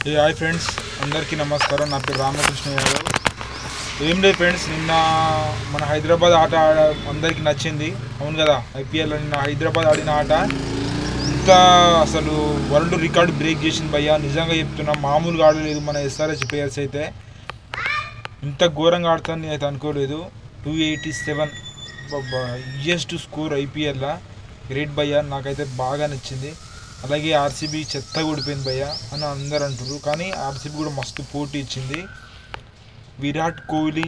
Hi friends, అందరికీ నమస్కారం. నా పేరు రామకృష్ణ యాదవ్. ఏం లేదు ఫ్రెండ్స్, నిన్న మన హైదరాబాద్ ఆట అందరికీ నచ్చింది, అవును కదా. ఐపీఎల్లో నిన్న హైదరాబాద్ ఆడిన ఆట ఇంత అసలు వరల్డ్ రికార్డు బ్రేక్ చేసింది భయ్యా. నిజంగా చెప్తున్నా, మామూలుగా ఆడలేదు మన ఎస్ఆర్హెచ్ ప్లేయర్స్ అయితే. ఇంత ఘోరంగా ఆడుతాను నేను అయితే అనుకోలేదు. 287 హైయెస్ట్ స్కోర్ ఐపీఎల్లో. గ్రేట్ భయ్యా, నాకైతే బాగా నచ్చింది. అలాగే ఆర్సీబీ చెత్త ఓడిపోయింది భయ్య అని అందరు అంటారు, కానీ ఆర్సీబీ కూడా మస్తు పోటీ ఇచ్చింది. విరాట్ కోహ్లీ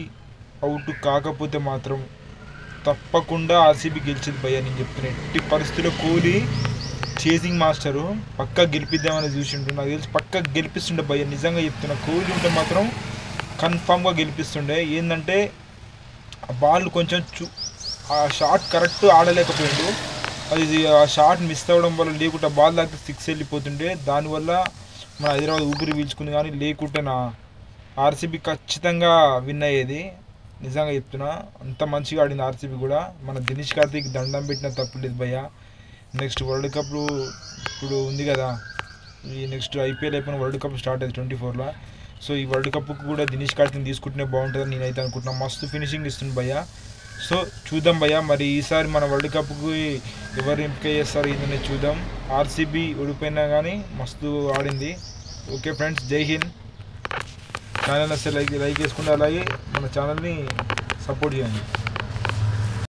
అవుట్ కాకపోతే మాత్రం తప్పకుండా ఆర్సీబీ గెలిచింది భయ్య. నేను చెప్తున్నా, ఎట్టి పరిస్థితుల్లో కోహ్లీ చేసింగ్ మాస్టరు, పక్కా గెలిపిద్దామని చూసిండు. నాకు తెలిసి పక్కా గెలిపిస్తుండే భయ్య. నిజంగా చెప్తున్నా, కోహ్లీ ఉంటే మాత్రం కన్ఫామ్గా గెలిపిస్తుండే. ఏంటంటే ఆ బాల్ కొంచెం ఆ షాట్ కరెక్ట్ ఆడలేకపోయిండు. అది ఆ షాట్ మిస్ అవ్వడం వల్ల, లేకుంటే బాల్ దాకా 6 వెళ్ళిపోతుండే. దానివల్ల మన హైదరాబాద్ ఊపిరి పీల్చుకుంది. కానీ లేకుంటే నా ఆర్సీబీ ఖచ్చితంగా విన్ అయ్యేది. నిజంగా చెప్తున్నా, అంత మంచిగా ఆడింది ఆర్సీబీ కూడా. మన దినేష్ కార్తీక్ దండం పెట్టిన తప్పలేదు భయ్య. నెక్స్ట్ వరల్డ్ కప్ ఇప్పుడు ఉంది కదా, ఈ నెక్స్ట్ ఐపీఎల్ అయిపోయిన వరల్డ్ కప్ స్టార్ట్ అయింది 24లో. సో ఈ వరల్డ్ కప్కు కూడా దినేష్ కార్తీక్ తీసుకుంటేనే బాగుంటుందని నేనైతే అనుకుంటున్నాను. మస్తు ఫినిషింగ్ ఇస్తుంది భయ్య. సో చూద్దాం భయ్య, మరి ఈసారి మన వరల్డ్ కప్కి ఎవరు ఎంపిక చేస్తారు ఇదని చూద్దాం. ఆర్సీబీ ఓడిపోయినా కానీ మస్తు ఆడింది. ఓకే ఫ్రెండ్స్, జై హింద్. ఛానల్ అసలు లైక్ చేసుకుంటే, అలాగే మన ఛానల్ని సపోర్ట్ చేయండి.